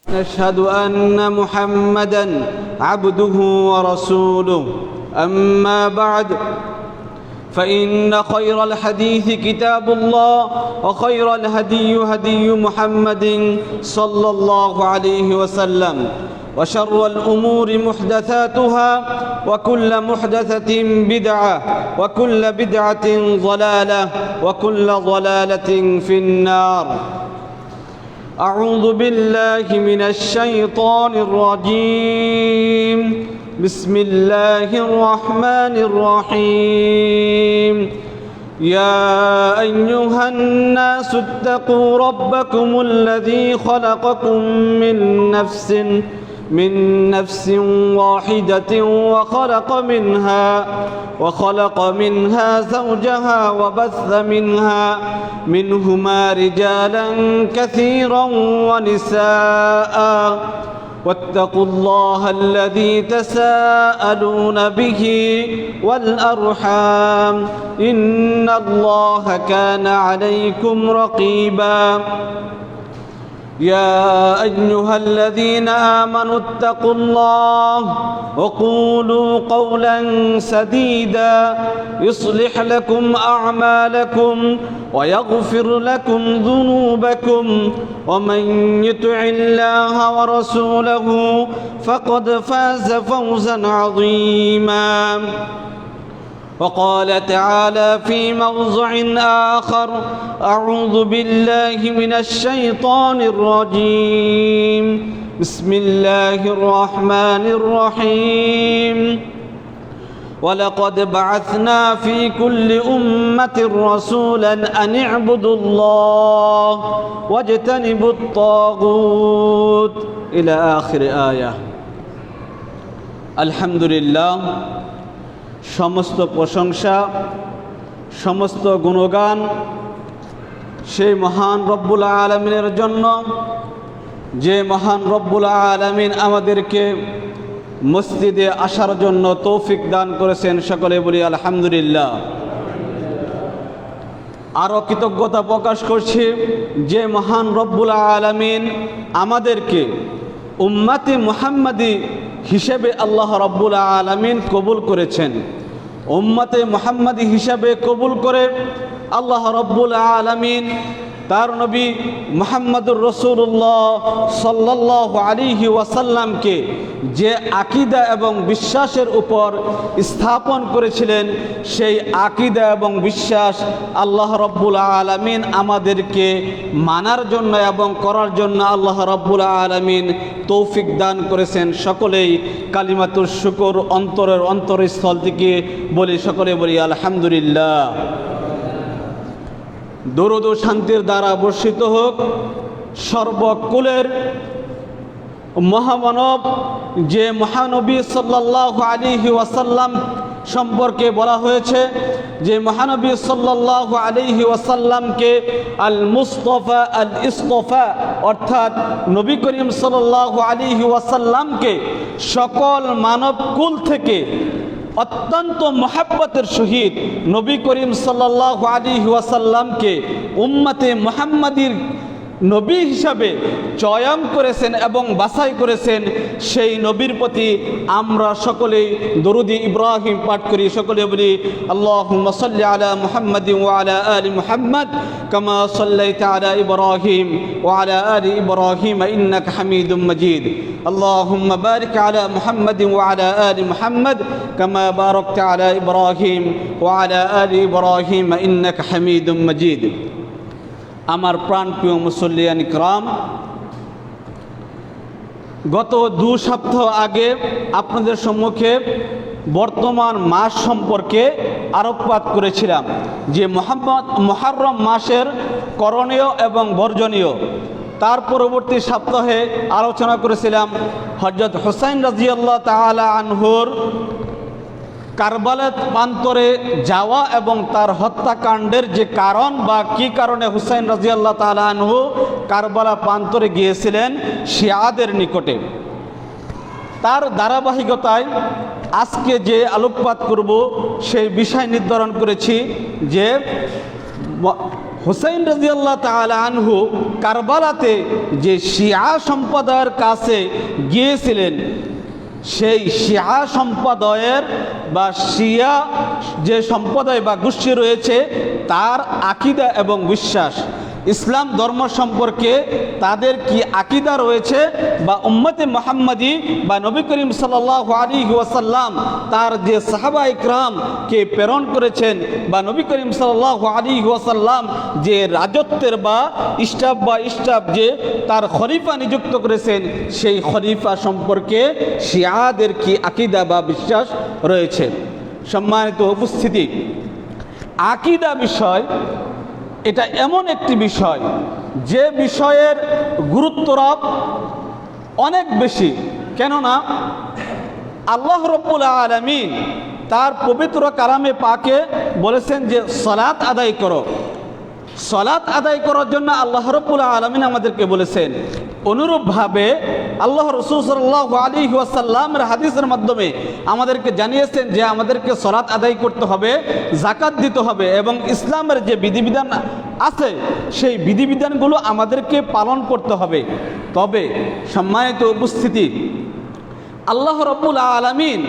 نشهد أن محمدًا عبده ورسوله. أما بعد، فإن خير الحديث كتاب الله، وخير الهدي هدي محمد صلى الله عليه وسلم، وشر الأمور محدثاتها، وكل محدثة بدعة، وكل بدعة ضلالة، وكل ضلالة في النار. أعوذ بالله من الشيطان الرجيم. بسم الله الرحمن الرحيم. يا أيها الناس اتقوا ربكم الذي خلقكم من نفس واحدة وخلق منها زوجها، وبث منهما رجالا كثيرا ونساء. واتقوا الله الذي تساءلون به والأرحام، إن الله كان عليكم رقيبا. يا أيها الذين آمنوا اتقوا الله وقولوا قولا سديدا يصلح لكم أعمالكم ويغفر لكم ذنوبكم، ومن يطع الله ورسوله فقد فاز فوزا عظيما. وقال تعالى في موضع آخر: أعوذ بالله من الشيطان الرجيم. بسم الله الرحمن الرحيم. ولقد بعثنا في كل أمة رسولا أن اعبدوا الله واجتنبوا الطاغوت إلى آخر آية. الحمد لله، সমস্ত প্রশংসা, সমস্ত গুণগান সেই মহান রব্বুল আলামিনের জন্য, যে মহান রব্বুল আলামিন আমাদেরকে মসজিদে আসার জন্য তৌফিক দান করেছেন। সকলে বলি আলহামদুলিল্লাহ। আরও কৃতজ্ঞতা প্রকাশ করছি যে মহান রব্বুল আলামিন আমাদেরকে উম্মতে মুহাম্মাদি হিসেবে আল্লাহ রাব্বুল আলামিন কবুল করেছেন। উম্মতে মুহাম্মাদি হিসাবে কবুল করে আল্লাহ রাব্বুল আলামিন তার নবী মুহাম্মদুর রাসূলুল্লাহ সাল্লাল্লাহু আলাইহি ওয়াসাল্লামকে যে আকীদা এবং বিশ্বাসের উপর স্থাপন করেছিলেন, সেই আকীদা এবং বিশ্বাস আল্লাহ রাব্বুল আলামিন আমাদেরকে মানার জন্য এবং করার জন্য আল্লাহ রাব্বুল আলামিন তৌফিক দান করেছেন। সকলেই কালিমাতুর শুকর অন্তরের অন্তরস্থল থেকে বলি, সকলে বলি আলহামদুলিল্লাহ। দরুদ ও শান্তির দ্বারা বর্ষিত হোক সর্বকুলের মহামানব যে মহানবী সাল্লাল্লাহু আলাইহি ওয়াসাল্লাম সম্পর্কে বলা হয়েছে, যে মহানবী সাল্লাল্লাহু আলাইহি ওয়াসাল্লামকে আল মুস্তাফা আল ইস্তফা, অর্থাৎ নবী করিম সাল্লাল্লাহু আলাইহি ওয়াসাল্লামকে সকল মানব কুল থেকে অত্যন্ত মহাব্বতের সহিত নবী করিম সাল্লাল্লাহু আলাইহি ওয়াসাল্লামকে উম্মতে মুহাম্মাদির নবী হিসাবে চয়ন করেছেন এবং বাছাই করেছেন। সেই নবীর প্রতি আমরা সকলেই দরুদি ইব্রাহিম পাঠ করি। সকলে বলি আল্লাহুম্মা সাল্লি আলা মুহাম্মাদিন ওয়া আলা আলি মুহাম্মাদ কামা সাল্লাইতা আলা ইব্রাহিম ওয়া আলা আলি ইব্রাহিম ইন্নাকা হামিদুম মাজিদ। আল্লাহুম্মা বারিক আলা মুহাম্মাদিন ওয়া আলা আলি মুহাম্মাদ কামা বারাকতা আলা ইব্রাহিম ওয়া আলা আলি ইব্রাহিম ইন্নাকা হামিদুম মাজিদ। আমার প্রাণপ্রিয় মুসল্লিয়ান ইকরাম, গত 2 সপ্তাহ আগে আপনাদের সম্মুখে বর্তমান মাস সম্পর্কে আলোকপাত করেছিলাম, যে মুহররম মাসের করণীয় এবং বর্জনীয়। তার পরবর্তী সপ্তাহে আলোচনা করেছিলাম হযরত হুসাইন রাদিয়াল্লাহু তাআলা আনহুর কারবালা প্রান্তরে যাওয়া এবং তার হত্যাকাণ্ডের যে কারণ বা কি কারণে হুসাইন রাদিয়াল্লাহু তাআলা আনহু কারবালা প্রান্তরে গিয়েছিলেন শিয়াদের নিকটে। তার ধারাবাহিকতায় আজকে যে আলোকপাত করব সেই বিষয় নির্ধারণ করেছি যে হুসাইন রাদিয়াল্লাহু তাআলা আনহু কারবালাতে যে শিয়া সম্প্রদায়ের কাছে গিয়েছিলেন, সেই শিয়া সম্প্রদায়ের বা শিয়া যে সম্প্রদায় বা গোষ্ঠী রয়েছে তার আকীদা এবং বিশ্বাস, ইসলাম ধর্ম সম্পর্কে তাদের কি আকীদা রয়েছে বা উম্মতে মুহাম্মাদি বা নবী করিম সাল্লাল্লাহু আলাইহি ওয়াসাল্লাম তার যে সাহাবা ইকরামকে প্রেরণ করেছেন বা নবী করিম সাল্লাল্লাহু আলাইহি ওয়াসাল্লাম যে রাজত্বের বা স্টাফ যে তার খলিফা নিযুক্ত করেছেন, সেই খলিফা সম্পর্কে শিয়াদের কি আকীদা বা বিশ্বাস রয়েছে। সম্মানিত উপস্থিতি, আকীদা বিষয় এটা এমন একটি বিষয় যে বিষয়ের গুরুত্বরব অনেক বেশি। কেননা আল্লাহ রাব্বুল আলামিন তার পবিত্র কালামে পাকে বলেছেন যে সালাত আদায় করো। সালাত আদায় করার জন্য আল্লাহ রাব্বুল আলামিন আমাদেরকে বলেছেন। অনুরূপভাবে আল্লাহ রাসূল সাল্লাল্লাহু আলাইহি ওয়াসাল্লামের হাদিসের মাধ্যমে আমাদেরকে জানিয়েছেন যে আমাদেরকে সালাত আদায় করতে হবে, যাকাত দিতে হবে এবং ইসলামের যে বিধিবিধান আছে সেই বিধিবিধানগুলো আমাদেরকে পালন করতে হবে। তবে সম্মানিত উপস্থিতি, আল্লাহ রাব্বুল আলামিন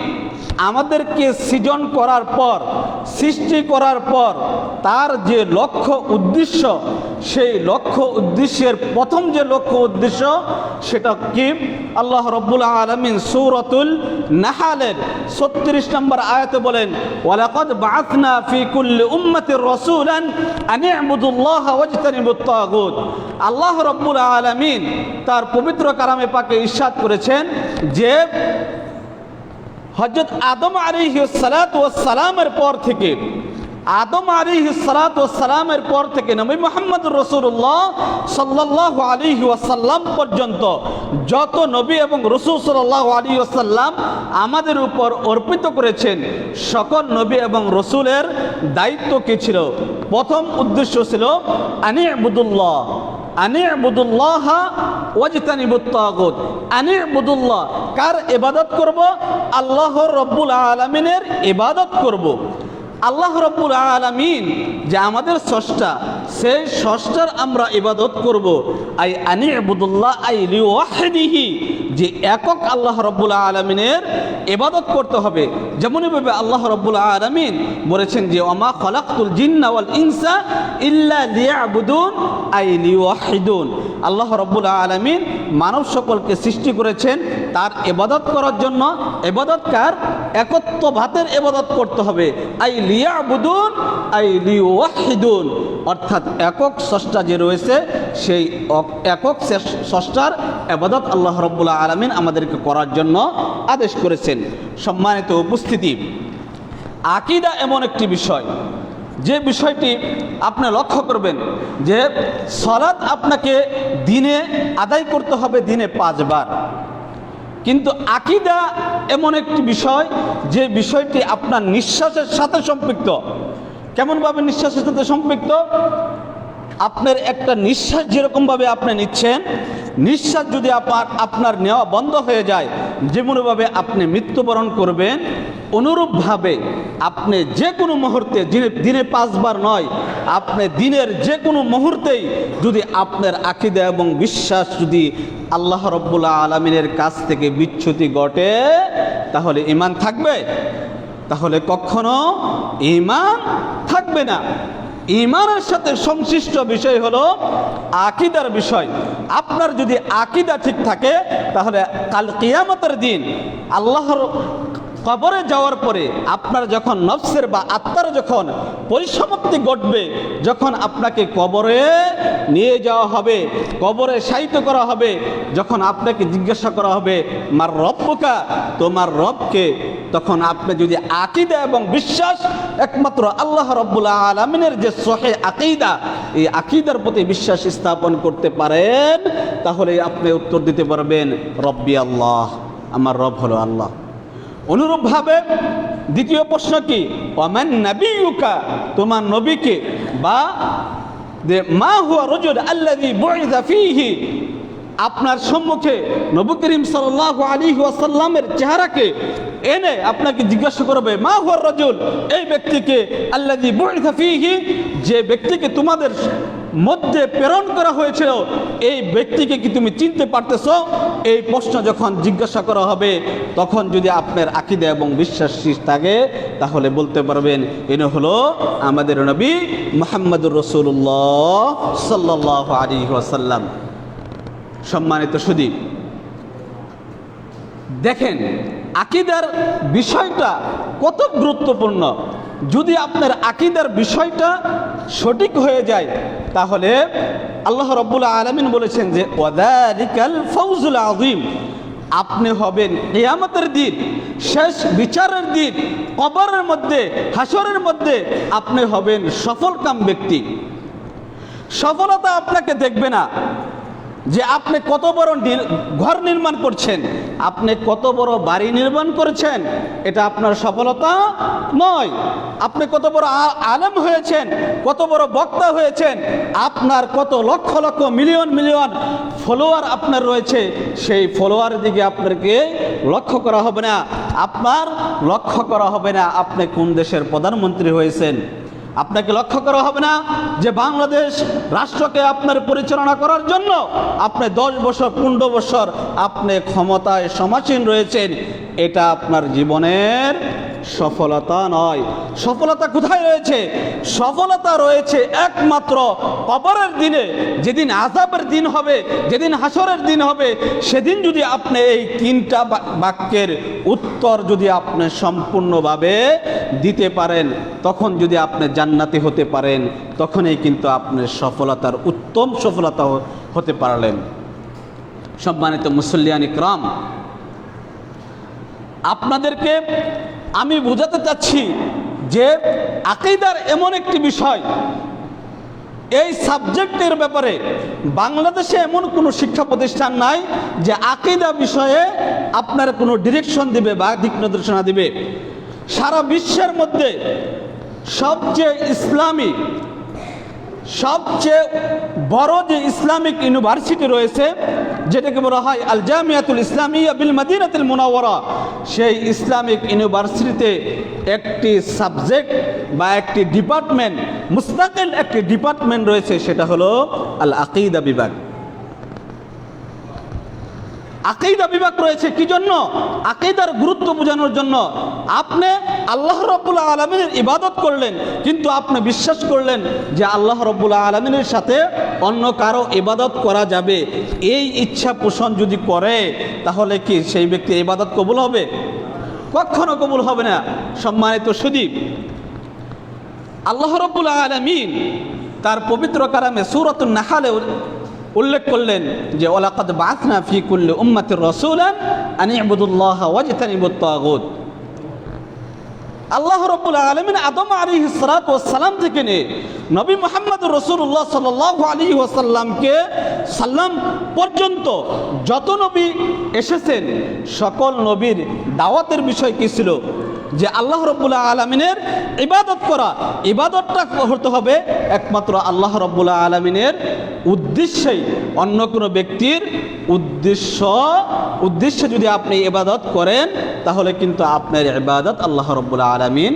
আমাদেরকে সৃজন করার পর, সৃষ্টি করার পর তার যে লক্ষ্য উদ্দেশ্য, সেই লক্ষ্য উদ্দেশ্যের প্রথম যে লক্ষ্য উদ্দেশ্য সেটা কি? আল্লাহ রাব্বুল আলামিন সূরাতুল নাহলের ৩৬ নম্বর আয়াতে বলেন, ওয়ালাকাদ বাআসনা ফি কুল্লি উম্মাতির রাসূলান আন ইবুদুল্লাহা ওয়াজতানিবুত তাগুত। আল্লাহ রাব্বুল আলামিন তার পবিত্র কালামে পাকে ইরশাদ করেছেন যে হযরত আদম আলাইহিস সালাতু ওয়াস সালামের পর থেকে, আদম আলাইহিস সালাতু ওয়াস সালামের পর থেকে নবী মুহাম্মদুর রাসূলুল্লাহ সাল্লাল্লাহু আলাইহি ওয়াসাল্লাম পর্যন্ত যত নবী এবং রাসূল সাল্লাল্লাহু আলাইহি ওয়াসাল্লাম আমাদের উপর অর্পিত করেছেন, সকল নবী এবং রাসূলের দায়িত্ব কি ছিল? প্রথম উদ্দেশ্য ছিল আনি'বুদুল্লাহ, আনি'বুদুল্লাহ ওয়াজতানিবুত তাগুত। আনি'বুদুল্লাহ, কার ইবাদত করব? আল্লাহ রাব্বুল আলামিনের ইবাদত করব। আল্লাহ রাব্বুল আলামিন যে আমাদের স্রষ্টা, সেই স্রষ্টার আমরা ইবাদত করব। আই আনি'বুদুল্লাহ আই লিওয়াহিদিহি, যে একক আল্লাহ রাব্বুল আলামিনের ইবাদত করতে হবে। যেমনভাবে আল্লাহ রাব্বুল আলামিন বলেছেন যে ওমা খালাকতুল জিন্না ওয়াল ইনসা ইল্লা লিয়াবুদুন আই লিওয়াহিদুন। আল্লাহ রাব্বুল আলামিন মানব সকলকে সৃষ্টি করেছেন তার ইবাদত করার জন্য। ইবাদত কার? একত্বভাবের ইবাদত করতে হবে। আই লিয়াবুদুন আই লিওয়াহিদুন, অর্থাৎ একক স্রষ্টা যে রয়েছে সেই একক স্রষ্টার ইবাদত আল্লাহ রাব্বুল আলামিন আমাদেরকে করার জন্য আদেশ করেছেন। সম্মানিত উপস্থিতি, আকীদা এমন একটি বিষয় যে বিষয়টি আপনি লক্ষ্য করবেন যে সালাত আপনাকে দিনে আদায় করতে হবে, দিনে 5 বার। কিন্তু আকীদা এমন একটি বিষয় যে বিষয়টি আপনার নিঃশ্বাসের সাথে সম্পৃক্ত। কেমনভাবে নিঃশ্বাসের সাথে সম্পৃক্ত? আপনার একটা নিঃশ্বাস যেরকমভাবে আপনি নিচ্ছেন, নিঃশ্বাস যদি আপনার নেওয়া বন্ধ হয়ে যায়, যেমনভাবে আপনি মৃত্যুবরণ করবেন, অনুরূপভাবে আপনি যে কোনো মুহূর্তে, দিনে 5 বার নয়, আপনি দিনের যে কোনো মুহূর্তেই যদি আপনার আকীদা এবং বিশ্বাস যদি আল্লাহ রাব্বুল আলামিনের কাছ থেকে বিচ্যুতি ঘটে, তাহলে ঈমান থাকবে? তাহলে কখনো ঈমান থাকবে না। ঈমানের সাথে সংশ্লিষ্ট বিষয় হলো আকীদার বিষয়। আপনার যদি আকীদা ঠিক থাকে, তাহলে কাল কিয়ামতের দিন আল্লাহর কবরে যাওয়ার পরে আপনার যখন নফসের বা আত্মার যখন পরিসমাপ্তি ঘটবে, যখন আপনাকে কবরে নিয়ে যাওয়া হবে, কবরে শায়িত করা হবে, যখন আপনাকে জিজ্ঞাসা করা হবে মার রব্বুকা, তোমার রবকে, তখন আপনি যদি আকীদা এবং বিশ্বাস একমাত্র আল্লাহ রাব্বুল আলামিনের যে সহিহ আকীদা, এই আকীদার প্রতি বিশ্বাস স্থাপন করতে পারেন, তাহলে আপনি উত্তর দিতে পারবেন রব্বি আল্লাহ, আমার রব হলো আল্লাহ। অনুরূপভাবে দ্বিতীয় প্রশ্ন কি? ওয়ামান নাবিয়ুকা, তোমার নবীকে, বা মা হুয়া রাজুল আল্লাযী বুইযা ফীহি, আপনার সম্মুখে নবী করিম সাল্লাল্লাহু আলাইহি ওয়াসাল্লামের চেহারাকে এনে আপনাকে জিজ্ঞাসা করবে, মা হুয়া রাজুল, এই ব্যক্তিকে আল্লাযী বুইসা ফীহি, যে ব্যক্তিকে তোমাদের মধ্যে প্রেরণ করা হয়েছিল, এই ব্যক্তিকে কি তুমি চিনতে পারতেছো? এই প্রশ্ন যখন জিজ্ঞাসা করা হবে, তখন যদি আপনার আকীদা এবং বিশ্বাস ঠিক থাকে, তাহলে বলতে পারবেন ইনি হলো আমাদের নবী মুহাম্মদুর রাসূলুল্লাহ সাল্লাল্লাহু আলাইহি ওয়াসাল্লাম। সম্মানিত সুধী, দেখেন আকীদার বিষয়টা কত গুরুত্বপূর্ণ। যদি আপনার আকীদার বিষয়টা সঠিক হয়ে যায়, তাহলে আল্লাহ রাব্বুল আলামিন বলেছেন যে ওয়াযালিকাল ফাওজুল আযীম, আপনি হবেন কিয়ামতের দিন, শেষ বিচারের দিন, কবরের মধ্যে, হাসরের মধ্যে আপনি হবেন সফলকাম ব্যক্তি। সফলতা আপনাকে দেখবে না যে আপনি কত বড় ঘর নির্মাণ করছেন, আপনি কত বড় বাড়ি নির্মাণ করেছেন, এটা আপনার সফলতা নয়। আপনি কত বড় আলেম হয়েছেন, কত বড় বক্তা হয়েছেন, আপনার কত lakh lakh million million follower আপনার রয়েছে, সেই ফলোয়ারের দিকে আপনাকে লক্ষ্য করা হবে না। আপনার লক্ষ্য করা হবে না আপনি কোন দেশের প্রধানমন্ত্রী হয়েছেন, আপনাকে লক্ষ্য করা হবে না যে বাংলাদেশ রাষ্ট্রকে আপনার পরিচালনা করার জন্য আপনি 10 বছর 15 বছর আপনি ক্ষমতায় সমাসীন রয়েছেন। এটা আপনার জীবনের সফলতা নয়। সফলতা কোথায় রয়েছে? সফলতা রয়েছে একমাত্র কবরের দিনে, যেদিন আযাবের দিন হবে, যেদিন হাসরের দিন হবে। সেদিন যদি আপনি এই 3টা বাক্যের উত্তর যদি আপনি সম্পূর্ণভাবে দিতে পারেন, তখন যদি আপনি জান্নাতি হতে পারেন, তখনই কিন্তু আপনি সফলতার উত্তম সফলতা হতে পারলেন। সম্মানিত মুসল্লিয়ান ইকরাম, আপনাদেরকে আমি বোঝাতে চাচ্ছি যে আকীদার এমন একটি বিষয়, এই সাবজেক্টের ব্যাপারে বাংলাদেশে এমন কোনো শিক্ষা প্রতিষ্ঠান নাই যে আকীদা বিষয়ে আপনার কোনো ডিরেকশন দিবে বা দিক নির্দেশনা দিবে। সারা বিশ্বের মধ্যে সবচেয়ে বড় যে ইসলামিক ইউনিভার্সিটি রয়েছে, যেটাকে বলা হয় আল জামিয়াতুল ইসলামিয়া বিল মদিনাতুল মুনাওয়ারা, সেই ইসলামিক ইউনিভার্সিটিতে একটি সাবজেক্ট বা একটি ডিপার্টমেন্ট, মুস্তাকিল একটি ডিপার্টমেন্ট রয়েছে, সেটা হলো আল আকীদা বিভাগ। আকীদা বিভাগ রয়েছে কি জন্য? আকীদার গুরুত্ব বোঝানোর জন্য। আপনি আল্লাহ রাব্বুল আলামিনের ইবাদত করলেন, কিন্তু আপনি বিশ্বাস করলেন যে আল্লাহ রাব্বুল আলামিনের সাথে অন্য কারো ইবাদত করা যাবে, এই ইচ্ছা পোষণ যদি করে, তাহলে কি সেই ব্যক্তির ইবাদত কবুল হবে? কখনো কবুল হবে না। সম্মানিত সুধী, আল্লাহ রাব্বুল আলামিন তার পবিত্র কালামে সূরাতুন নাহলে উল্লেখ করলেন যে ওয়ালাকাদ বাআসনা ফি কুল্লি উম্মাতির রাসূলান আন ইবুদুল্লাহ ওয়াজতানিবুত তাগুত। আল্লাহ রাব্বুল আলামিন আদম আলাইহিস সালাতু ওয়াস সালাম থেকে নিয়ে নবী মুহাম্মদুর রাসূলুল্লাহ সাল্লাল্লাহু আলাইহি ওয়াসাল্লামকে সাল্লাম পর্যন্ত যত নবী এসেছেন, সকল নবীর দাওয়াতের বিষয় কি ছিল? যে আল্লাহ রাব্বুল আলামিনের ইবাদত করা। ইবাদতটা হতে হবে একমাত্র আল্লাহ রাব্বুল আলামিনের উদ্দেশ্যেই, অন্য কোনো ব্যক্তির উদ্দেশ্যে যদি আপনি ইবাদত করেন, তাহলে কিন্তু আপনার ইবাদত আল্লাহ রাব্বুল আলামিন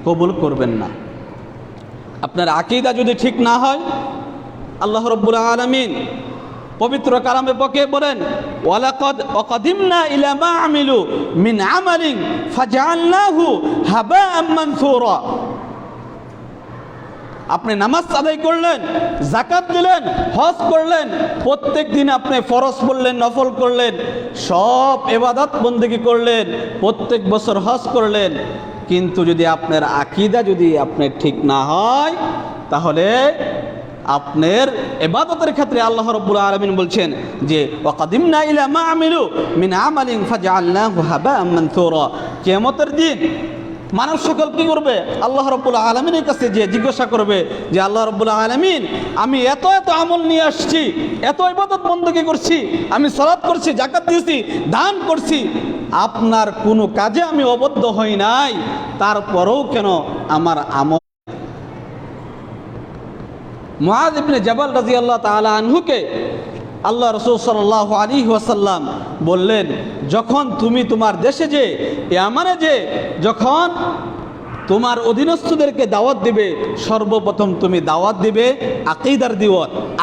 কবুল করবেন না। আপনার আকীদা যদি ঠিক না হয়, আল্লাহ রাব্বুল আলামিন পবিত্র কালামে পকে বলেন ওয়ালাকাদ ওয়াকাদিমনা ইলা মা আমিলু মিন আমালিন ফাজআলনাহু হাবাআম মানসুরা। আপনি নামাজ আদায় করলেন, যাকাত দিলেন, হজ করলেন, প্রত্যেক দিন আপনি ফরজ পড়লেন, নফল করলেন, সব ইবাদত বন্দেগী করলেন, প্রত্যেক বছর হজ করলেন, কিন্তু যদি আপনার আকীদা যদি আপনার ঠিক না হয়, তাহলে আপনার ইবাদতের ক্ষেত্রে আল্লাহ রাব্বুল আলামিন বলছেন যে ওয়াকাদিমনা ইলা মা আমিলু মিন আমালিন ফাজআলনাহু হাবাআম মানসুরা। কিয়ামতের দিন মানুষ সকল কি করবে? আল্লাহ রাব্বুল আলামিনের কাছে যে জিজ্ঞাসা করবে যে আল্লাহ রাব্বুল আলামিন, আমি এত এত আমল নিয়ে আসছি, এত ইবাদত বন্দেগী করছি, আমি সালাত করছি, যাকাত দিয়েছি, দান করছি, আপনার কোনো কাজে আমি অবদ্ধ হই নাই, তারপরেও কেন আমার আমল? মুআয ইবনে জাবাল রাদিয়াল্লাহু তাআলা আনহুকে আল্লাহ রাসূল সাল্লাল্লাহু আলাইহি ওয়াসাল্লাম বললেন, যখন তুমি তোমার দেশে যে ইয়ামানে যে যখন তোমার অধীনস্থদেরকে দাওয়াত দিবে, সর্বপ্রথম তুমি দাওয়াত দিবে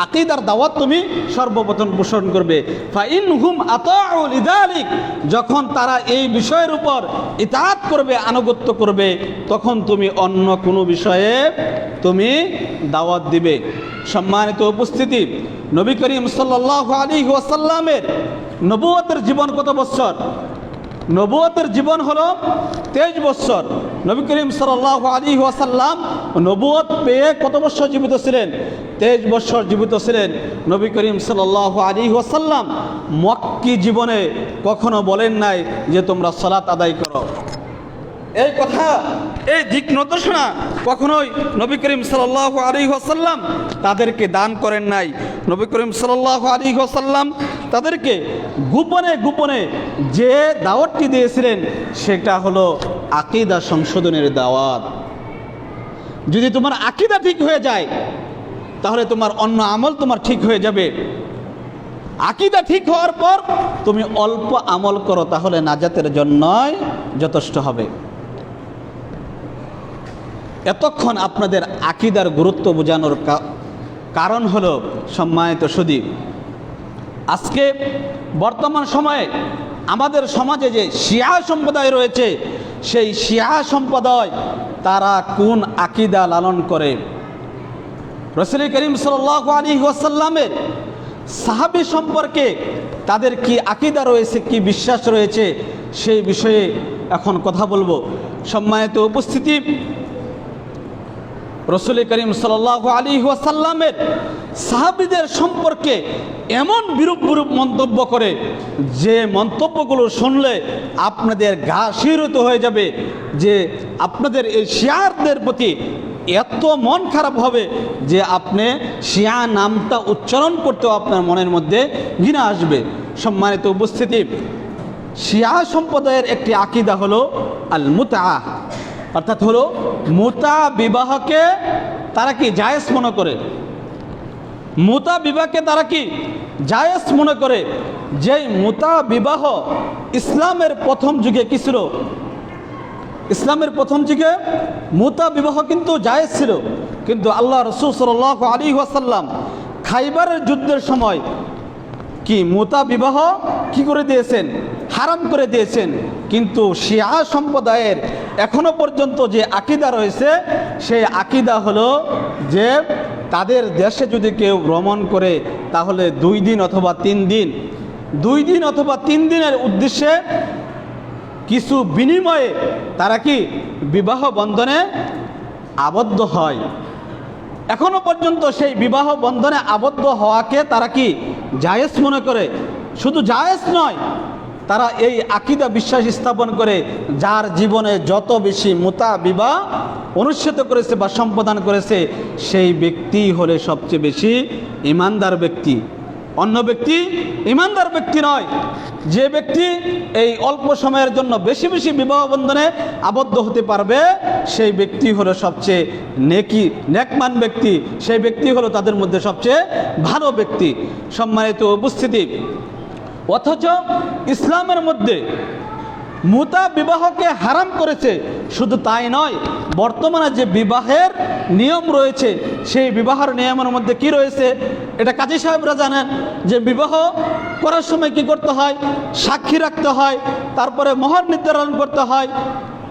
আকীদার দাওয়াত তুমি সর্বপ্রথম পোষণ করবে। ফাইনহুম আতাউ লিযালিক, যখন তারা এই বিষয়ের উপর ইতাআত করবে, আনুগত্য করবে, তখন তুমি অন্য কোনো বিষয়ে তুমি দাওয়াত দিবে। সম্মানিত উপস্থিতি, নবী করিম সাল্লাল্লাহু আলাইহি ওয়াসাল্লামের নবুয়তের জীবন কত বছর? নবুয়তের জীবন হলো 23 বছর। নবী করিম সাল্লাল্লাহু আলাইহি ওয়াসাল্লাম নবুয়ত পেয়ে কত বছর জীবিত ছিলেন? 23 বছর জীবিত ছিলেন। নবী করিম সাল্লাল্লাহু আলাইহি ওয়াসাল্লাম মক্কি জীবনে কখনো বলেন নাই যে তোমরা সালাত আদায় করো। এই কথা, এই দিক নির্দেশনা কখনোই নবী করিম সাল্লাল্লাহু আলাইহি ওয়াসাল্লাম তাদেরকে দান করেন নাই। নবী করিম সাল্লাল্লাহু আলাইহি ওয়াসাল্লাম তাদেরকে গোপনে গোপনে যে দাওয়াতটি দিয়েছিলেন সেটা হলো আকীদা সংশোধনের দাওয়াত। যদি তোমার আকীদা ঠিক হয়ে যায় তাহলে তোমার অন্য আমল তোমার ঠিক হয়ে যাবে। আকীদা ঠিক হওয়ার পর তুমি অল্প আমল করো, তাহলে নাজাতের জন্যই যথেষ্ট হবে। এতক্ষণ আপনাদের আকীদার গুরুত্ব বোঝানোর কারণ হলো, সম্মানিত সুধী, আজকে বর্তমান সময়ে আমাদের সমাজে যে শিয়া সম্প্রদায় রয়েছে, সেই শিয়া সম্প্রদায় তারা কোন আকীদা লালন করে? রাসূল করিম সাল্লাল্লাহু আলাইহি ওয়াসাল্লামের সাহাবী সম্পর্কে তাদের কি আকীদা রয়েছে, কি বিশ্বাস রয়েছে, সেই বিষয়ে এখন কথা বলবো। সম্মানিত উপস্থিতি, রাসূল করিম সাল্লাল্লাহু আলাইহি ওয়াসাল্লামের সাহাবীদের সম্পর্কে এমন বিরূপ মন্তব্য করে যে মন্তব্যগুলো শুনলে আপনাদের গা শিহরিত হয়ে যাবে, যে আপনাদের এই শিয়াদের প্রতি এত মন খারাপ হবে যে আপনি শিয়া নামটা উচ্চারণ করতেও আপনার মনের মধ্যে ঘৃণা আসবে। সম্মানিত উপস্থিতি, শিয়া সম্প্রদায়ের একটি আকীদা হলো আল মুতআ, অর্থাৎ হলো মুতা বিবাহকে তারা কি জায়েজ মনে করে। মুতা বিবাহকে তারা কি জায়েজ মনে করে। যেই মুতা বিবাহ ইসলামের প্রথম যুগে কি ছিল? ইসলামের প্রথম যুগে মুতা বিবাহ কিন্তু জায়েজ ছিল, কিন্তু আল্লাহ রাসূল সাল্লাল্লাহু আলাইহি ওয়াসাল্লাম খাইবারের যুদ্ধের সময় কি মুতা বিবাহ কি করে দিয়েছেন? হারাম করে দিয়েছেন। কিন্তু শিয়া সম্প্রদায়ের এখনো পর্যন্ত যে আকীদা রয়েছে, সেই আকীদা হলো যে তাদের দেশে যদি কেউ ভ্রমণ করে তাহলে 2 দিন অথবা 3 দিনের উদ্দেশ্যে কিছু বিনিময়ে তারা কি বিবাহ বন্ধনে আবদ্ধ হয়। এখনো পর্যন্ত সেই বিবাহ বন্ধনে আবদ্ধ হওয়াকে তারা কি জায়েজ মনে করে। শুধু জায়েজ নয়, তারা এই আকীদা বিশ্বাস স্থাপন করে যার জীবনে যত বেশি মুতা বিবাহ অনুষ্ঠিত করেছে বা সম্পাদন করেছে, সেই ব্যক্তি হলে সবচেয়ে বেশি ঈমানদার ব্যক্তি। অন্য ব্যক্তি ঈমানদার ব্যক্তি নয়। যে ব্যক্তি এই অল্প সময়ের জন্য বেশি বেশি বিবাহ বন্ধনে আবদ্ধ হতে পারবে, সেই ব্যক্তি হলো সবচেয়ে নেকমান ব্যক্তি, সেই ব্যক্তি হলো তাদের মধ্যে সবচেয়ে ভালো ব্যক্তি। সম্মানিত উপস্থিতি, অথচ ইসলামের মধ্যে মুতা বিবাহকে হারাম করেছে। শুধু তাই নয়, বর্তমানে যে বিবাহের নিয়ম রয়েছে, সেই বিবাহের নিয়মের মধ্যে কি রয়েছে এটা কাজী সাহেবরা জানেন, যে বিবাহ করার সময় কি করতে হয়? সাক্ষী রাখতে হয়, তারপরে মোহর নির্ধারণ করতে হয়,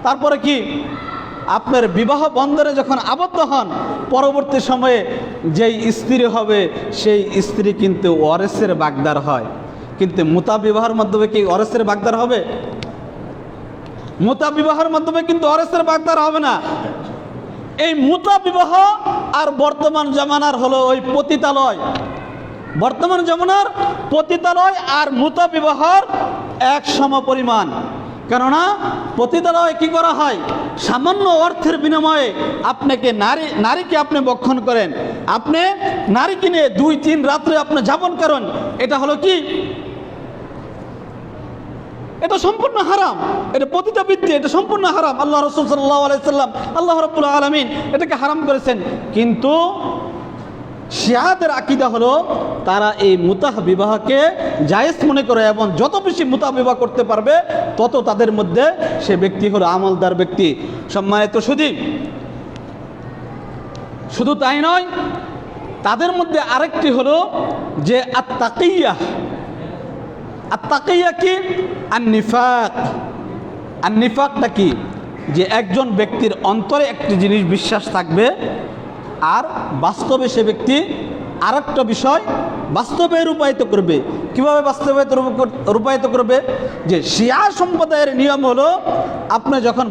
তারপরে কি আপনার বিবাহ বন্ধনে যখন আবদ্ধ হন, পরবর্তী সময়ে যেই স্ত্রী হবে সেই স্ত্রী কিন্তু ওয়ারিসের বাগদার হয়। কিন্তু মুতা বিবাহের মাধ্যমে কি ওয়ারিসের বাগদার হবে? মুতা বিবাহের মাধ্যমে কিন্তু ওয়ারিসের বাগদার হবে না। এই মুতা বিবাহ আর বর্তমান জামানার হলো ওই পতিতালয়। বর্তমান জামানার পতিতালয় আর মুতা বিবাহর এক সম পরিমাণ। কেননা পতিতালয়ে কি করা হয়? সামান্য অর্থের বিনিময়ে আপনাকে নারীকে আপনি বক্ষণ করেন, আপনি নারীকে নিয়ে 2-3 রাত্রে আপনি যাপন করেন। এটা হলো কি? এটা সম্পূর্ণ হারাম, এটা পতিতাবৃত্তি, এটা সম্পূর্ণ হারাম। আল্লাহ রাসূল সাল্লাল্লাহু আলাইহি সাল্লাম, আল্লাহ রাব্বুল আলামিন এটাকে হারাম করেছেন। কিন্তু শিয়াদের আকীদা হলো তারা এই মুতাহ বিবাহকে জায়েজ মনে করে এবং যত বেশি মুতাহ বিবাহ করতে পারবে তত তাদের মধ্যে সে ব্যক্তি হলো আমলদার ব্যক্তি। সম্মানিত শুধু তাই নয়, তাদের মধ্যে আরেকটি হলো যে আত-তাকিয়া। আত-তাকিয়া কি? আন-নিফাক। আন-নিফাকটা কি? যে একজন ব্যক্তির অন্তরে একটি জিনিস বিশ্বাস থাকবে আর বাস্তবে সে ব্যক্তি আরেকটা বিষয় বাস্তবে রূপায়িত করবে। কিভাবে বাস্তবে রূপায়িত করবে? যে শিয়া সম্প্রদায়ের নিয়ম হলো আপনি যখন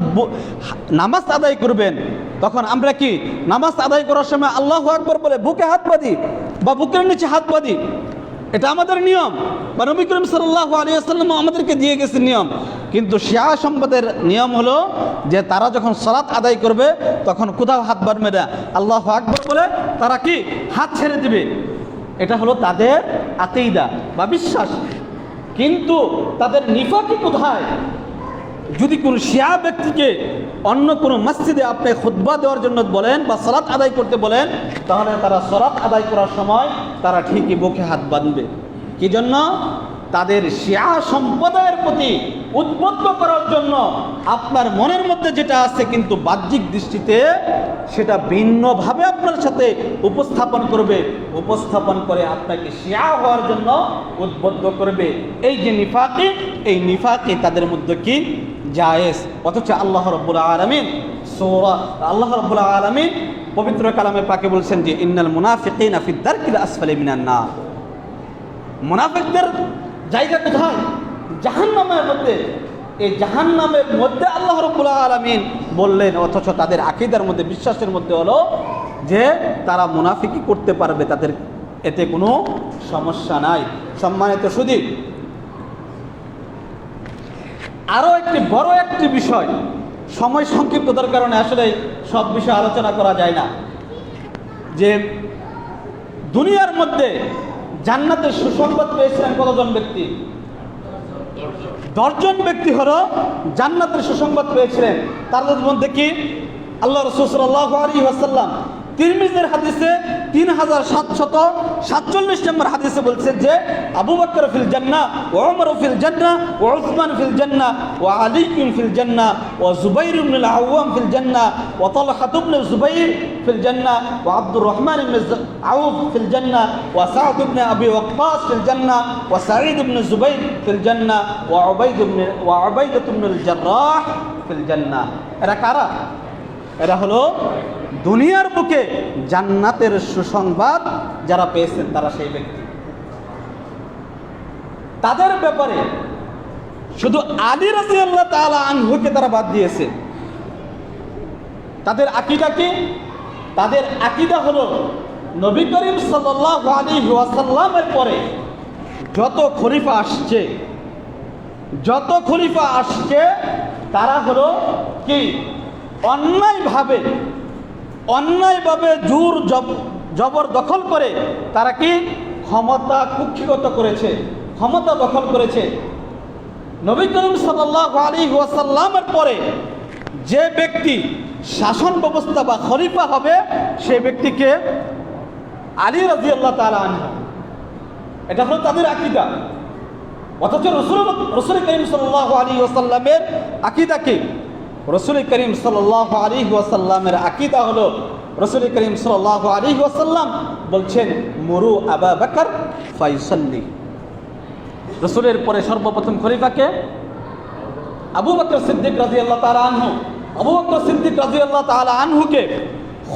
নামাজ আদায় করবেন তখন আমরা কি নামাজ আদায় করার সময় আল্লাহু আকবার বলে বুকে হাত বাঁধি বা বুকের নিচে হাত বাঁধি, এটা আমাদের নিয়ম, বা নবী করিম সাল্লাল্লাহু আলাইহি ওয়াসাল্লাম আমাদেরকে দিয়ে গেছে নিয়ম। কিন্তু শিয়া সম্প্রদায়ের নিয়ম হলো যে তারা যখন সালাত আদায় করবে তখন কোথাও হাত বাঁধবে না, আল্লাহু আকবার বলে তারা কি হাত ছেড়ে দিবে। এটা হলো তাদের আকীদা বা বিশ্বাস। কিন্তু তাদের নিফাকি কোথায়? যদি কোনো শিয়া ব্যক্তিকে অন্য কোনো মসজিদে আপনি খুতবা দেওয়ার জন্য বলেন বা সালাত আদায় করতে বলেন, তাহলে তারা সালাত আদায় করার সময় তারা ঠিকই বুকে হাত বাঁধবে। কি জন্য? তাদের শিয়া সম্প্রদায়ের প্রতি উদ্বুদ্ধ করার জন্য। আপনার মনের মধ্যে যেটা আছে কিন্তু বাহ্যিক দৃষ্টিতে সেটা ভিন্নভাবে আপনার সাথে উপস্থাপন করবে, উপস্থাপন করে আপনাকে শিয়া হওয়ার জন্য উদ্বুদ্ধ করবে। এই যে নিফাকি, এই নিফাকি তাদের মধ্যে কি জায়েজ। অথচ আল্লাহ রাব্বুল আলামিন আল্লাহ রাব্বুল আলামিন পবিত্র কালামে পাকে বলছেন যে ইন্নাল মুনাফিকিনা ফিদ দারকিল আসফালি মিনান নার। মুনাফিকদের জায়গা কোথায়? জাহান্নামের মধ্যে। এই জাহান্নামের মধ্যে আল্লাহ রাব্বুল আলামিন বললেন, অথচ তাদের আকীদার মধ্যে বিশ্বাসের মধ্যে হলো যে তারা মুনাফিকি করতে পারবে, তাদের এতে কোনো সমস্যা নাই। সম্মানিত সুধী, আরও একটি বড় একটি বিষয়, সময় সংক্ষিপ্ততার কারণে আসলে সব বিষয় আলোচনা করা যায় না, যে দুনিয়ার মধ্যে জান্নাতের সুসংবাদ পেয়েছিলেন কতজন ব্যক্তি? 10 জন ব্যক্তি হলো জান্নাতের সুসংবাদ পেয়েছিলেন। তাদের মধ্যে কি আল্লাহ রাসূল সাল্লাল্লাহু আলাইহি ওয়াসাল্লাম তিরমিজির হাদিসে 3747 নম্বর হাদিসে বলছেন যে আবু বকর ফিল জান্নাহ ওয়া উমর ফিল জান্নাহ ওয়া উসমান ফিল জান্নাহ ওয়া আলী ফিল জান্নাহ ওয়া জুবাইর ইবনে আল-আওয়াম ফিল জান্নাহ ওয়া তালহা ইবনে জুবাইর ফিল জান্নাহ ওয়া আব্দুর রহমান ইবনে আউফ ফিল জান্নাহ ওয়া সাদ ইবনে আবি ওয়াক্কাস ফিল জান্নাহ ওয়া সাঈদ ইবনে জুবাইর ফিল জান্নাহ ওয়া উবাইদা ইবনে আল-জাররাহ ফিল জান্নাহ। এরা কারা? এরা হলো দুনিয়ার বুকে জান্নাতের সুসংবাদ যারা পেয়েছেন তারা সেই ব্যক্তি। তাদের ব্যাপারে শুধু আলী রাদিয়াল্লাহু তাআলা আনহুকে তারা বাদ দিয়েছে। তাদের আকীদা কি? তাদের আকীদা হলো নবী করিম সাল্লাল্লাহু আলাইহি ওয়াসাল্লামের পরে যত খলিফা আসছে তারা হলো কি অন্যায়ভাবে জোর জবরদখল করে তারা কি ক্ষমতা কুক্ষিগত করেছে, ক্ষমতা দখল করেছে। নবী করিম সাল্লাল্লাহু আলাইহি ওয়াসাল্লামের পরে যে ব্যক্তি শাসন ব্যবস্থা বা খলিফা হবে সে ব্যক্তিকে আলী রাদিয়াল্লাহু তাআলা আনহু। এটা হলো তাদের আকীদা। অথচ রাসূল করিম সাল্লাল্লাহু আলাইহি ওয়াসাল্লামের আকীদা কি? রাসূল করিম সাল্লাল্লাহু আলাইহি ওয়াসাল্লামের আকীদা হলো রাসূল করিম সাল্লাল্লাহু আলাইহি ওয়াসাল্লাম বলছেন মুরু আবু বকর ফায়ুসাল্লি। রাসূলের পরে সর্বপ্রথম খলিফাকে আবু বকর সিদ্দিক রাদিয়াল্লাহু তাআলা আনহু। আবু বকর সিদ্দিক রাদিয়াল্লাহু তাআলা আনহুকে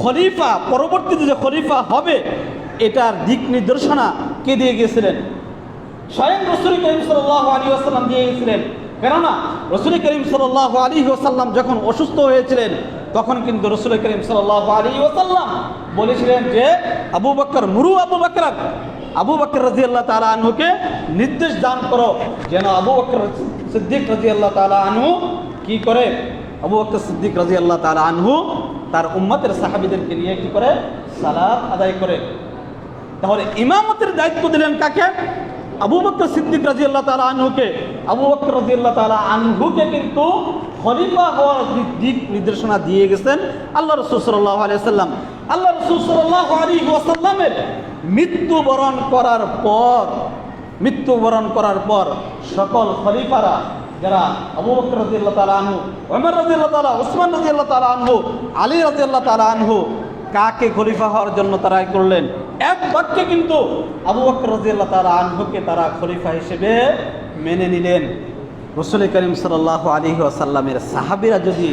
খলিফা, পরবর্তীতে যে খলিফা হবে এটার দিক নির্দেশনা কে দিয়ে গিয়েছিলেন? স্বয়ং রাসূল করিম সাল্লাল্লাহু আলাইহি ওয়াসাল্লাম দিয়ে গিয়েছিলেন। কেননা রাসূল করিম সাল্লাল্লাহু আলাইহি ওয়াসাল্লাম যখন অসুস্থ হয়েছিলেন তখন কিন্তু রাসূল করিম সাল্লাল্লাহু আলাইহি ওয়াসাল্লাম বলেছিলেন যে আবু বকর মুরু আবু বকর রাদিয়াল্লাহু তাআলা আনহুকে নির্দেশ দান করো যেন আবু বকর সিদ্দিক রাদিয়াল্লাহু তাআলা আনহু কি করে? আবু বকর সিদ্দিক রাদিয়াল্লাহু তাআলা আনহু তার উম্মতের সাহাবীদেরকে নিয়ে কি করে? সালাত আদায় করে। তাহলে ইমামতের দায়িত্ব দিলেন কাকে? আবু বকর সিদ্দিক রাদিয়াল্লাহু তাআলা আনহুকে। আবু বকর রাদিয়াল্লাহু তাআলা আনহুকে কিন্তু খলিফা হওয়ার দিক নির্দেশনা দিয়ে গেছেন আল্লাহ রাসূল সাল্লাল্লাহু আলাইহি ওয়াসাল্লাম। আল্লাহ রাসূল সাল্লাল্লাহু আলাইহি ওয়াসাল্লামের মৃত্যুবরণ করার পর সকল খলিফারা, যারা আবু বকর রাদিয়াল্লাহু তাআলা আনহু, ওমর রাদিয়াল্লাহু তাআলা, উসমান রাদিয়াল্লাহু তাআলা আনহু, আলী রাদিয়াল্লাহু তাআলা আনহু, কাকে খলিফা হওয়ার জন্য তারা করলেন? এক বাক্যে কিন্তু আবু বকর রাদিয়াল্লাহু তাআলা আনহুকে তারা খলিফা হিসেবে মেনে নিলেন। রাসূল করিম সাল্লাল্লাহু আলাইহি ওয়াসাল্লামের সাহাবীরা যদি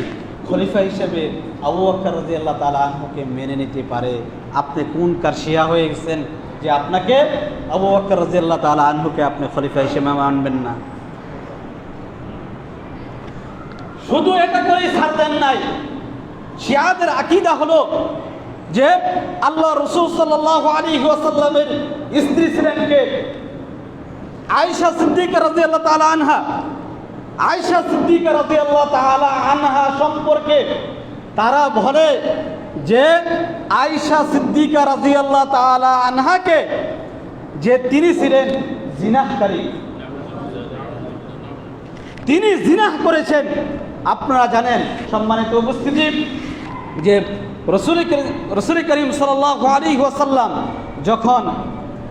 খলিফা হিসেবে আবু বকর রাদিয়াল্লাহু তাআলা আনহুকে মেনে নিতে পারে, আপনি কোন কার শিয়া হয়ে গেছেন যে আপনাকে আবু বকর রাদিয়াল্লাহু তাআলা আনহুকে আপনি খলিফা হিসেবে মানবেন না? শুধু এটা করেই ছাড় দেন নাই। শিয়াদের আকীদা হলো যে আল্লাহ রাসূল সাল্লাল্লাহু আলাইহি ওয়াসাল্লামের স্ত্রী ছিলেন কে? আয়েশা সিদ্দিকা রাদিয়াল্লাহু তাআলা আনহা। আয়েশা সিদ্দিকা রাদিয়াল্লাহু তাআলা আনহা সম্পর্কে তারা বলে যে আয়েশা সিদ্দিকা রাদিয়াল্লাহু তাআলা আনহাকে যে তিনি ছিলেন জিনাহকারী, তিনি জিনাহ করেছেন। আপনারা জানেন সম্মানিত উপস্থিতি যে রাসূল করিম সাল্লাল্লাহু আলাইহি ওয়াসাল্লাম যখন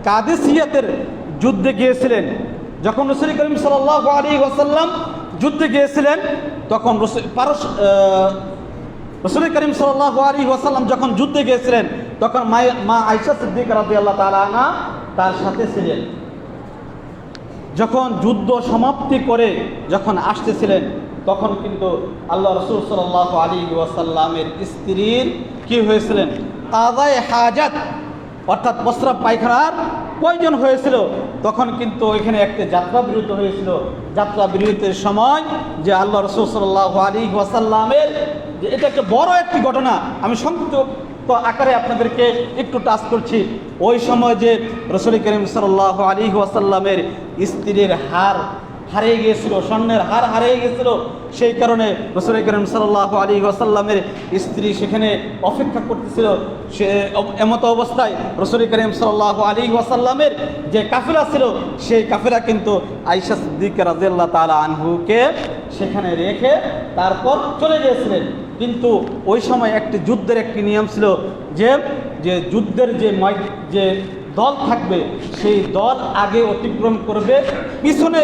কাদেসিয়াতের যুদ্ধে গিয়েছিলেন, যখন রাসূল করিম সাল্লাল্লাহু আলাইহি ওয়াসাল্লাম যুদ্ধে গিয়েছিলেন, তখন রাসূল করিম সাল্লাল্লাহু আলাইহি ওয়াসাল্লাম যখন যুদ্ধে গিয়েছিলেন, তখন মা আয়েশা সিদ্দিকা রাদিয়াল্লাহু তাআলা আনহা তার সাথে ছিলেন। যখন যুদ্ধ সমাপ্তি করে যখন আসতেছিলেন, তখন কিন্তু আল্লাহ রাসূল সাল্লাল্লাহু আলাইহি ওয়াসাল্লামের স্ত্রীর কি হয়েছিলেন? কাযায়ে হাজাত, অর্থাৎ প্রস্রাব পায়খানার প্রয়োজন হয়েছিল। তখন কিন্তু ওইখানে একটা যাত্রা বিরতি হয়েছিল। যাত্রা বিরতির সময় যে আল্লাহ রাসূল সাল্লাল্লাহু আলাইহি ওয়াসাল্লামের, যে এটা একটা বড় একটি ঘটনা, আমি সংক্ষিপ্ত আকারে আপনাদেরকে একটু টাচ করছি। ওই সময় যে রাসূল করিম সাল্লাল্লাহু আলাইহি ওয়াসাল্লামের স্ত্রীর হারিয়ে গিয়েছিল, স্বর্ণের হার হারিয়ে গিয়েছিল। সেই কারণে রাসূল করিম সাল্লাল্লাহু আলাইহি ওয়াসাল্লামের স্ত্রী সেখানে অপেক্ষা করতেছিল। সে এমতো অবস্থায় রাসূল করিম সাল্লাল্লাহু আলাইহি ওয়াসাল্লামের যে কাফেলা ছিল, সেই কাফেলা কিন্তু আয়েশা সিদ্দিকা রাদিয়াল্লাহু তাআলা আনহুকে সেখানে রেখে তারপর চলে গিয়েছিলেন। কিন্তু ওই সময় একটি যুদ্ধের একটি নিয়ম ছিল যে যুদ্ধের যে দল থাকবে, সেই দল আগে অতিক্রম করবে, পিছনে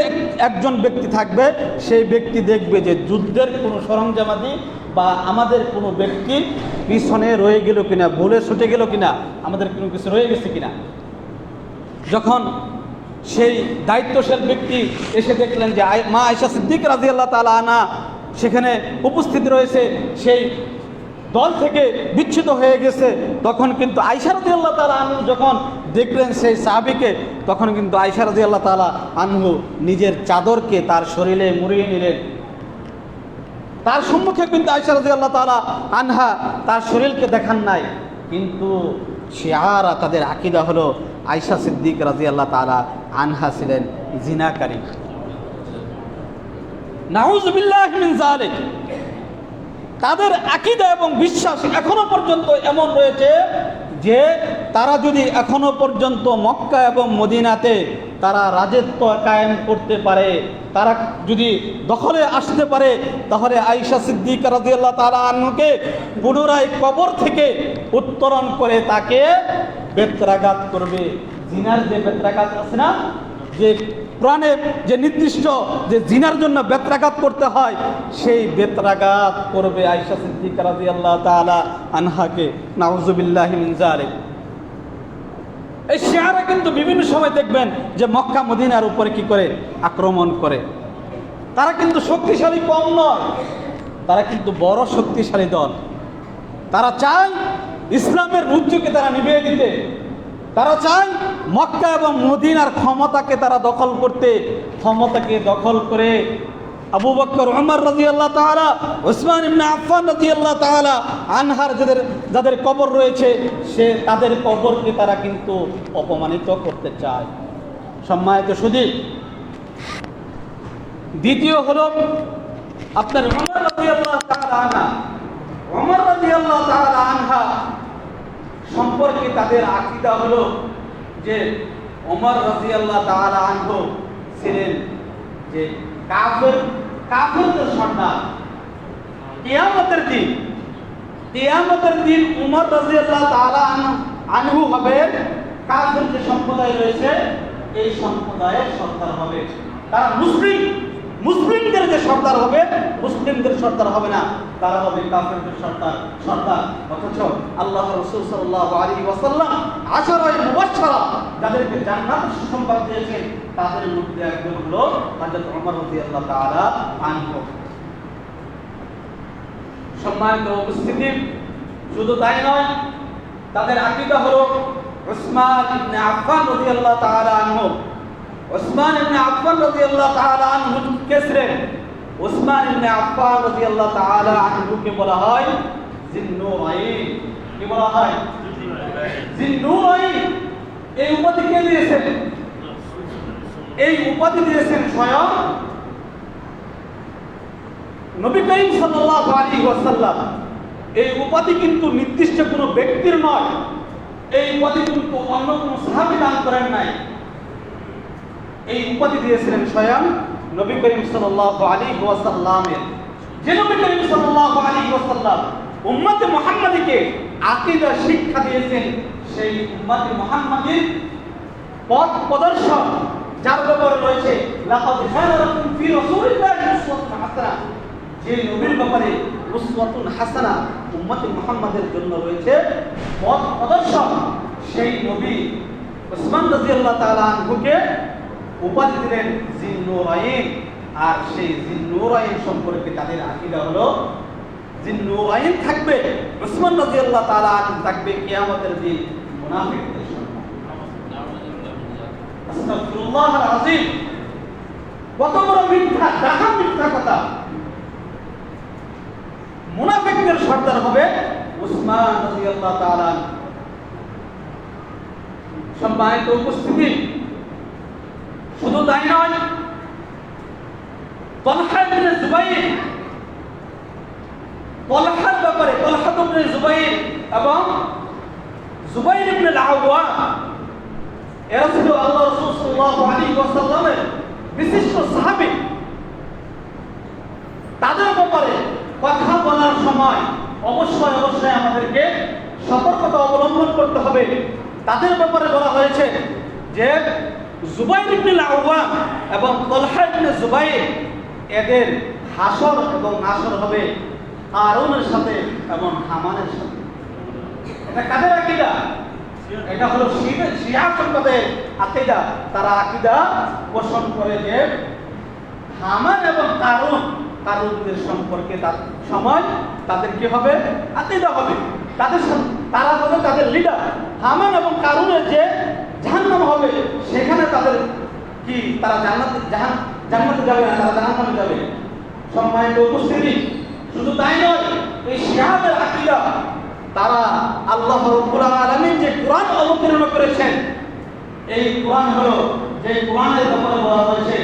একজন ব্যক্তি থাকবে, সেই ব্যক্তি দেখবে যে যুদ্ধের কোনো সরঞ্জামাদি বা আমাদের কোনো ব্যক্তি পিছনে রয়ে গেল কিনা, ভুলে ছুটে গেল কিনা, আমাদের কোনো কিছু রয়ে গেছে কিনা। যখন সেই দায়িত্বশীল ব্যক্তি এসে দেখলেন যে মা আয়েশা সিদ্দিকা রাদিয়াল্লাহু তাআলা আনহা সেখানে উপস্থিত রয়েছে, সেই দল থেকে বিচ্ছিন্ন হয়ে গেছে, তখন কিন্তু আয়েশা রাদিয়াল্লাহু তাআলা আনহু যখন দেখলেন সেই সাহাবীকে, তখন কিন্তু আয়েশা রাদিয়াল্লাহু তাআলা আনহু নিজের চাদরকে তার শরীরে মুড়িয়ে নিলেন। তার সম্মুখে কিন্তু আয়েশা রাদিয়াল্লাহু তাআলা আনহা তার শরীরকে দেখান নাই। কিন্তু শিয়ারা, তাদের আকীদা হলো আয়েশা সিদ্দিকা রাদিয়াল্লাহু তাআলা আনহা ছিলেন জিনাকারী। নাউযুবিল্লাহি মিন যালিক। তাদের আকীদা এবং বিশ্বাস এখনো পর্যন্ত এমন রয়েছে যে তারা যদি এখনো পর্যন্ত মক্কা এবং মদিনাতে তারা রাজত্ব কায়েম করতে পারে, তারা যদি দখলে আসতে পারে, তাহলে আয়েশা সিদ্দিকা রাদিয়াল্লাহু তাআলা আনহুকে পুনরায় কবর থেকে উত্তরণ করে তাকে বেত্রাঘাত করবে। জিনার যে বেত্রাঘাত আছে না, যে কোরআনে যে নির্দিষ্ট যে জিনার জন্য বেত্রাঘাত করতে হয়, সেই বেত্রাঘাত করবে আয়েশা সিদ্দিকা রাদিয়াল্লাহু তাআলা আনহাকে। নাউযুবিল্লাহি মিন যালিক। এই শিয়ারা কিন্তু বিভিন্ন সময় দেখবেন যে মক্কা মদিনার উপরে কি করে আক্রমণ করে। তারা কিন্তু শক্তিশালী কম নয়, তারা কিন্তু বড় শক্তিশালী দল। তারা চায় ইসলামের রুজ্জুকে তারা নিভিয়ে দিতে, তারা চায় মক্কা এবং মদিনার ক্ষমতাকে তারা দখল করতে। ক্ষমতাকে দখল করে আবু বকর, ওমর রাদিয়াল্লাহু তাআলা, উসমান ইবনে আফফান রাদিয়াল্লাহু তাআলা আনহার যাদের কবর রয়েছে, তাদের কবরকে তারা কিন্তু অপমানিত করতে চায়। সম্মানিত সুধী, দ্বিতীয় হলো আপনার ওমর রাদিয়াল্লাহু তাআলা আনহা। ওমর রাদিয়াল্লাহু তাআলা আনহা সম্পর্কে তাদের আকীদা হলো যে ওমর রাদিয়াল্লাহু তাআলা আনহু ছিলেন যে কাফেরদের সর্দার, কিয়ামতের দিন, কিয়ামতের দিন উমর রাদিয়াল্লাহু তাআলা আনহু হবে কাফের যে সম্প্রদায় রয়েছে এই সম্প্রদায়ের সরদার হবে। তারা মুসলিমদের যে সরদার হবে, মুসলিমদের সরদার হবে না, তারা হবে কাফেরদের সরদার। অথচ আল্লাহ রাসূল সাল্লাল্লাহু আলাইহি ওয়াসাল্লাম আশারায়ে মুবাশশারা যাদেরকে জান্নাতের সুসংবাদ দিয়েছেন তাদের মধ্যে একজন হলো হযরত ওমর রাদিয়াল্লাহু তাআলা আনহু। সম্মানিত উপস্থিতি, শুধু তাই নয়, তাদের আকীদা হলো উসমান ইবনে আফফান রাদিয়াল্লাহু তাআলা আনহু। উসমান ইবনে আফফান রাদিয়াল্লাহু তাআলা আনহু কে ছিলেন? উসমান ইবনে আফফান রাদিয়াল্লাহু তাআলা আনহুকে বলা হয় জিন্নুরাইন। কি বলা হয়? জিন্নুরাইন। এই উপাধি কে দিয়েছেন? এই উপাধি দিয়েছেন স্বয়ং নবী করিম সাল্লাল্লাহু আলাইহি ওয়াসাল্লাম। এই উপাধি কিন্তু নির্দিষ্ট কোনো ব্যক্তির নয়, এই উপাধি কিন্তু অন্য কোনো সাহাবী দান করেন নাই। এই উপাধি দিয়েছিলেন স্বয়ং নবী করিম সাল্লাল্লাহু আলাইহি ওয়াসাল্লামের। যে নবী করিম সাল্লাল্লাহু আলাইহি ওয়াসাল্লাম উম্মতে মুহাম্মাদীকে আকীদা শিক্ষা দিয়েছেন, সেই উম্মতে মুহাম্মাদীর পথ প্রদর্শক যার ব্যাপারে রয়েছে লাকাদ কানা লাকুম ফি রাসূলিল্লাহি উসওয়াতুন হাসানাহ, যে নবীর ব্যাপারে উসওয়াতুন হাসানা উম্মতে মুহাম্মাদের জন্য রয়েছে পথ প্রদর্শক, সেই নবী উসমান রাদিয়াল্লাহু তাআলা আনহুকে উপাধি দিলেন জিন্নুরাইন। আর সেই জিন্নুরাইন সম্পর্কে তাদের আকীদা হলো জিন্নুরাইন থাকবে, উসমান রাদিয়াল্লাহু তাআলা আনহু থাকবে কিয়ামতের দিন মুনাফিকদের সঙ্গে। আস্তাগফিরুল্লাহল আযীম। কত বড় মিথ্যা, ডাহা মিথ্যা কথা। মুনাফিকদের সরদার হবে উসমান রাদিয়াল্লাহু তাআলা। সম্মানিত উপস্থিতি, শুধু তাই নয়, তালহা ইবনে জুবাইর, তালহার ব্যাপারে তালহা ইবনে জুবাইর এবং জুবাইর ইবনে আল-আওয়াম এরা ছিল আল্লাহ রাসূল সাল্লাল্লাহু আলাইহি ওয়াসাল্লামের বিশিষ্ট সাহাবী। তাদের ব্যাপারে কথা বলার সময় অবশ্যই আমাদেরকে সতর্কতা অবলম্বন করতে হবে। তাদের ব্যাপারে বলা হয়েছে যে জুবাইর ইবনে আল-আওয়াম এবং তালহা ইবনে জুবাইর এদের হাসর এবং নাসর হবে কারুনের সাথে এবং হামানের সাথে। এটা কাদের আকীদা? এটা হলো শিয়া সম্প্রদায়ের আকীদা। তারা আকীদা পোষণ করে যে হামান এবং কারুনদের সম্পর্কে তার সময় তাদের কি হবে? আকীদা হবে। তারা হবে তাদের লিডার। হামান এবং কারুনের যে জাহান্নাম হবে সেখানে তাদের কি তারা জান্নাতে যাবে না, তারা জাহান্নামে যাবে। সম্মানিত উপস্থিতি, শুধু তাই নয়, এই শিয়াদের আকীদা তারা আল্লাহ রাব্বুল আলামিন যে কোরআন অবতীর্ণ করেছেন, এই কোরআন হলো যে কোরআনের ব্যাপারে বলা হয়েছে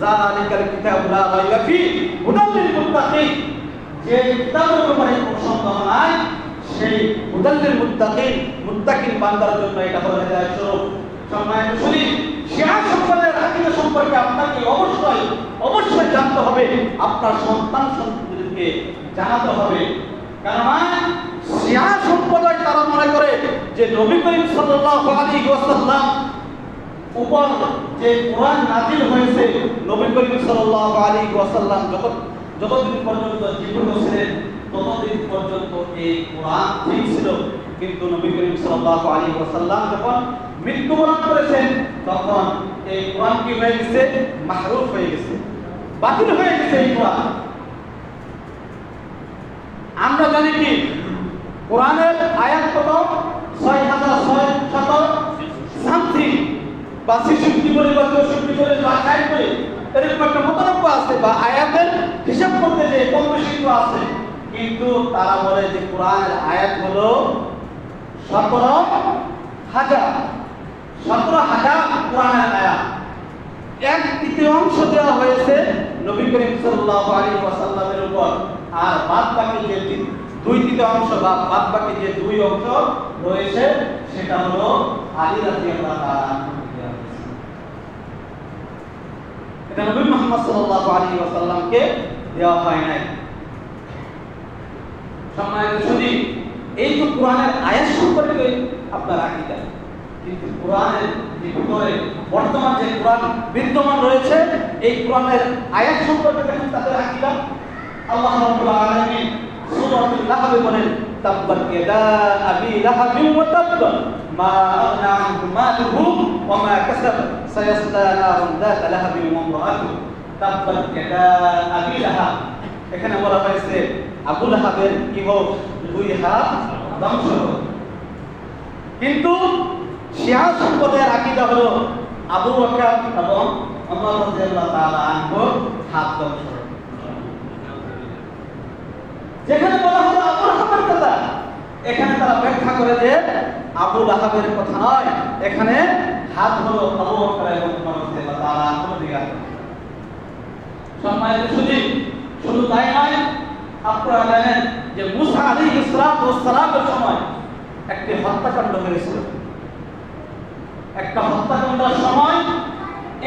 যালিকাল কিতাবু লা রাইবা ফীহি হুদাল লিল মুত্তাকিন, যে কিতাবের ব্যাপারে কোনো সন্দেহ নাই, সেই হুদাল লিল মুত্তাকিন বান্দার জন্য এটা হলো হেদায়েত স্বরূপ। সম্মানিত শুনি, শিয়া সম্প্রদায়ের আকীদা সম্পর্কে আপনাকে অবশ্যই জানতে হবে, আপনার সন্তান সন্ততিদেরকে জানাতে হবে। কারণ শিয়া সম্প্রদায় তারা মনে করে যে নবী করিম সাল্লাল্লাহু আলাইহি ওয়াসাল্লাম উপর যে কোরআন নাযিল হয়েছে, নবী করিম সাল্লাল্লাহু আলাইহি ওয়াসাল্লাম যতদিন পর্যন্ত জীবিত ছিলেন ততদিন পর্যন্ত এই কোরআন ঠিক ছিল। কিন্তু নবী করিম সাল্লাল্লাহু আলাইহি ওয়াসাল্লাম যখন মৃত্যুবরণ করেছেন তখন এই কোরআন কি হয়ে গেছে? মাহরুফ হয়ে গেছে, বাতিল হয়ে গেছে এই কোরআন। আমরা জানি কি কোরআনের আয়াত কত? 6600 সামথিং বা 66 বলে বা 64 বলে বা 60 বলে এরকম একটা মতানব্য আছে, বা আয়াতের হিসাব করতে যে কম বেশি আছে। কিন্তু তারা বলে যে কোরআনের আয়াত হলো 17,000 কোরআনের আয়াত। 1/3 দেওয়া হয়েছে নবী করিম সাল্লাল্লাহু আলাইহি ওয়াসাল্লামের উপর, আর বাদ বাকি যে 2/3 বা বাদ বাকি যে 2 অংশ রয়েছে সেটা হলো আলী রাদিয়াল্লাহু তাআলা। এটা নবী মুহাম্মদ সাল্লাল্লাহু আলাইহি ওয়াসাল্লামকে দেওয়া হয় নাই। সম্মানিত শুনি, এই তো কোরআনের আয়াত সম্পর্কে আপনার আকীদা, কিন্তু কোরআনের যে ভিতরে বর্তমান যে কোরআন বিদ্যমান রয়েছে এই কোরআনের আয়াত সম্পর্কে দেখেন তাদের আকীদা। আল্লাহ রাব্বুল আলামিন সূরাতুল লাহব বলেন, তাব্বাত ইয়াদা আবি লাহাবিন ওয়া তাব্ব মা আগনা আনহু মালুহু ওয়া মা কাসাব সায়াসলা নারান যাতা লাহাবিন ওয়া ইমরাআতুহু। তাব্বাত ইয়াদা আবি লাহাব, এখানে বলা হয়েছে আবু লাহাবের কি হোক, দুই হাত ধ্বংস হোক। কিন্তু শিয়া সম্প্রদায়ের আকীদা হলো আবু বকর এবং ওমর রাদিয়াল্লাহু তাআলা আনহু হাত ধ্বংস হোক। যেখানে বলা হলো আবু লাহাবের কথা, এখানে তারা ব্যাখ্যা করে যে আবু লাহাবের কথা নয়, এখানে হাত হলো আবু বকর এবং ওমর রাদিয়াল্লাহু তাআলা আনহুর দিকে। সম্মানিত শুধু তাই নয়, আপনারা জানেন যে মুসা আলাইহিস সালামের সময় একটি হত্যাকাণ্ড হয়েছিল। একটা হত্যাকাণ্ডের সময়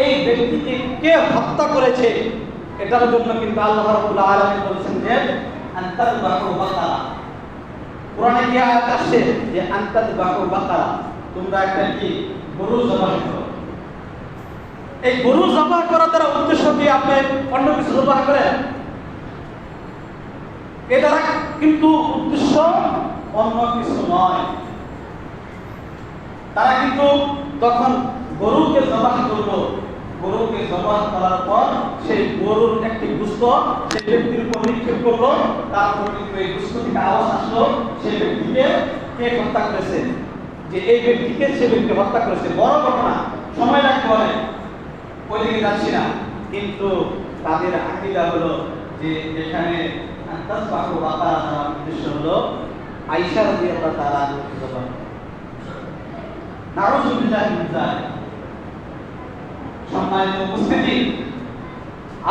এই ব্যক্তিকে কে হত্যা করেছে এটার জন্য কিন্তু আল্লাহ রাব্বুল আলামিন বলেছেন যে আনতাযবাহু বাকারা। কোরআনে কি আয়াত আছে যে আনতাযবাহু বাকারা, তোমরা একটা কি গরু জবাই করো। এই গরু জবাই করার দ্বারা উদ্দেশ্য কি আপনি অন্য কিছু জবাই করেন? এটা কিন্তু উদ্দেশ্য অন্য কিছু নয়। তারা কিন্তু তখন গরুকে জবাই করলো, গরুকে জবাই করার পর সেই গরুর একটি গোশত সেই ব্যক্তির উপর নিক্ষেপ করলো, তারপর কিন্তু এই গোশত থেকে আওয়াজ আসলো সেই ব্যক্তিকে কে হত্যা করেছে, যে এই ব্যক্তিকে সে ব্যক্তি হত্যা করেছে। বড় ঘটনা, সময় লাগবে অনেক, ওইদিকে যাচ্ছি না। কিন্তু তাদের আকীদা হলো যে এখানে আনতাযবাহু বাকারা দ্বারা উদ্দেশ্য হলো আয়েশা রাদিয়াল্লাহু তাআলা আনহা জবাই। নাউযুবিল্লাহি মিন যালিক। সম্মানিত উপস্থিতি,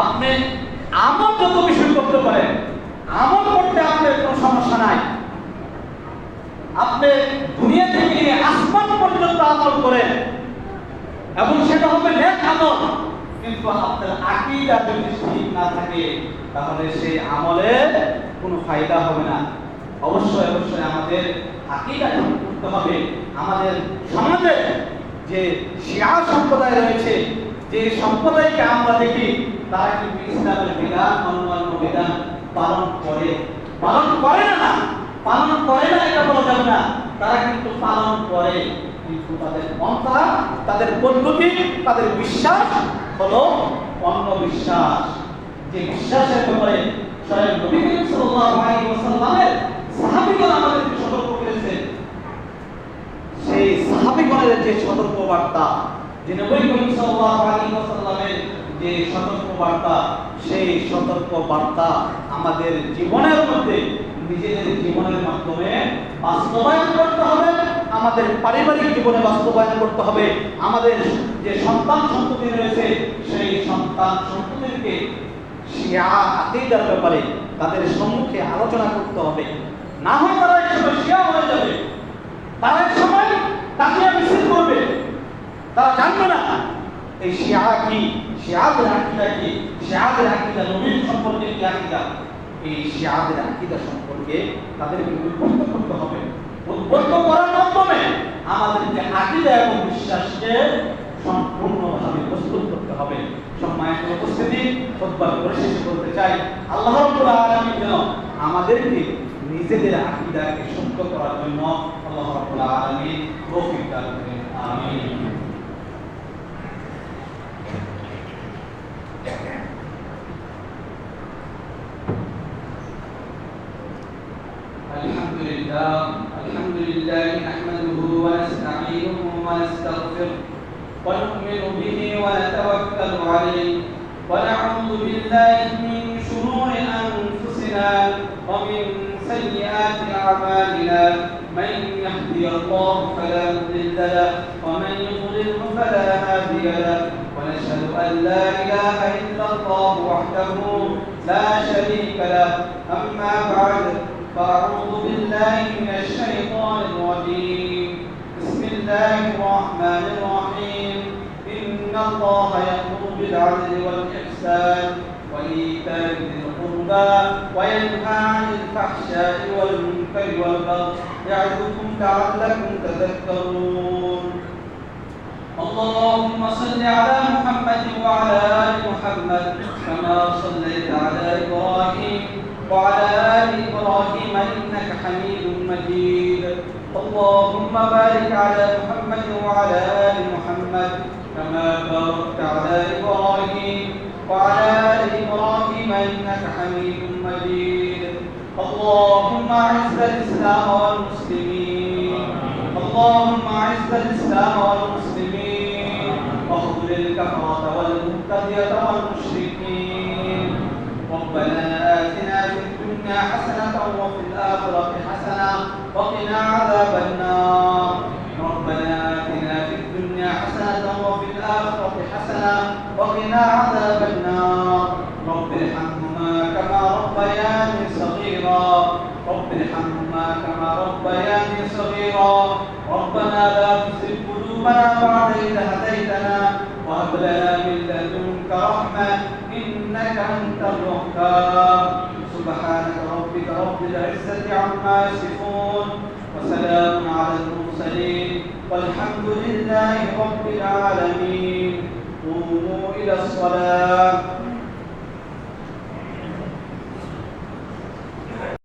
আপনি আমল যত বেশি করতে পারেন, আমল করতে আপনার কোনো সমস্যা নাই। আপনি দুনিয়া থেকে নিয়ে আসমান পর্যন্ত আমল করেন এবং সেটা হবে নেক আমল, কিন্তু আপনার আকীদা যদি ঠিক না থাকে তাহলে সেই আমলে কোনো ফায়দা হবে না। অবশ্যই আমাদের আকীদা ঠিক করতে হবে। আমাদের সমাজে যে শিয়া সম্প্রদায় রয়েছে, যে সম্প্রদায়কে আমরা দেখি তারা কিন্তু ইসলামের বিধান, অন্যান্য বিধান পালন করে না এটা বলা যাবে না, তারা কিন্তু পালন করে, কিন্তু তাদের পন্থা, তাদের পদ্ধতি, তাদের বিশ্বাস হলো অন্য বিশ্বাস। যে বিশ্বাসের ব্যাপারে স্বয়ং নবী করিম সাল্লাল্লাহু আলাইহি ওয়াসাল্লামের সাহাবীগণ আমাদেরকে সতর্ক করেছেন, সেই সাহাবীগণের যে সতর্ক বার্তা, যে নবী করিম সাল্লাল্লাহু আলাইহি ওয়াসাল্লামের যে সতর্ক বার্তা, সেই সতর্ক বার্তা আমাদের জীবনের মধ্যে, নিজেদের জীবনের মাধ্যমে বাস্তবায়ন করতে হবে, আমাদের পারিবারিক জীবনে বাস্তবায়ন করতে হবে, আমাদের যে সন্তান সন্ততি রয়েছে সেই সন্তান সন্ততিকে শিয়া আকীদার ব্যাপারে তাদের সম্মুখে আলোচনা করতে হবে। না হয় তারা একসময় শিয়া হয়ে যাবে, তারা একসময় তাকিয়া মিছিল করবে, তারা জানবে না এই শিয়া কি, শিয়াদের আকীদা কি, শিয়াদের আকীদা নবীর সম্পর্কে কি আকীদা। এই শিয়াদের আকীদা সম্পর্কে তাদেরকে উদ্বুদ্ধ করতে হবে। উদ্বুদ্ধ করার মাধ্যমে আমাদেরকে আকীদা এবং বিশ্বাসকে সম্পূর্ণভাবে প্রস্তুত করতে হবে। সম্মানিত উপস্থিতি, খুতবা করে শেষ করতে চাই, আল্লাহ রাব্বুল আলামিন যেন আমাদেরকে নিজেদের আকীদাকে শুদ্ধ করার জন্য আল্লাহ রাব্বুল আলামিন তৌফিক দান করেন। আমিন। الحمد لله نحمده ونستعينه ونستغفره ونؤمن به ونتوكل عليه ونعوذ بالله من شرور أنفسنا ومن سيئات أعمالنا، من يهدي الله فلا مضل له ومن يضلل فلا هادي له، ونشهد أن لا إله إلا الله وحده لا شريك له. أما بعد، فأعوذ بالله من الشيطان الرجيم. بسم الله الرحمن الرحيم. إن الله يأمر بالعدل والإحسان وإيتاء ذي القربى القربى وينهى عن الفحشاء والمنكر والبغي يعظكم لعلكم تذكرون. اللهم صل على محمد وعلى آل محمد كما صليت على إبراهيم وعلى آل إبراهيم إنك حميد مجيد. اللهم بارك على محمد وعلى آل محمد كما باركت على إبراهيم وعلى آل إبراهيم إنك حميد مجيد. اللهم أعز الإسلام والمسلمين. اللهم أعز الإسلام والمسلمين واخذل الكفرة والمبتدئة والمشركين. ربنا آتنا في الدنيا حسنة وفي الآخرة حسنة وقنا عذاب النار. ربنا آتنا في الدنيا حسنة وفي الآخرة حسنة وقنا عذاب النار. رب ارحمهما كما ربياني صغيرا. رب ارحمهما كما ربياني صغيرا. ربنا لا تزغ قلوبنا بعد إذ هديتنا وهب لنا من لدنك رحمة إنك أنت الوهاب. سبحانك ربك رب العزة عما يصفون وسلام على المرسلين والحمد لله رب العالمين. قوموا إلى الصلاة.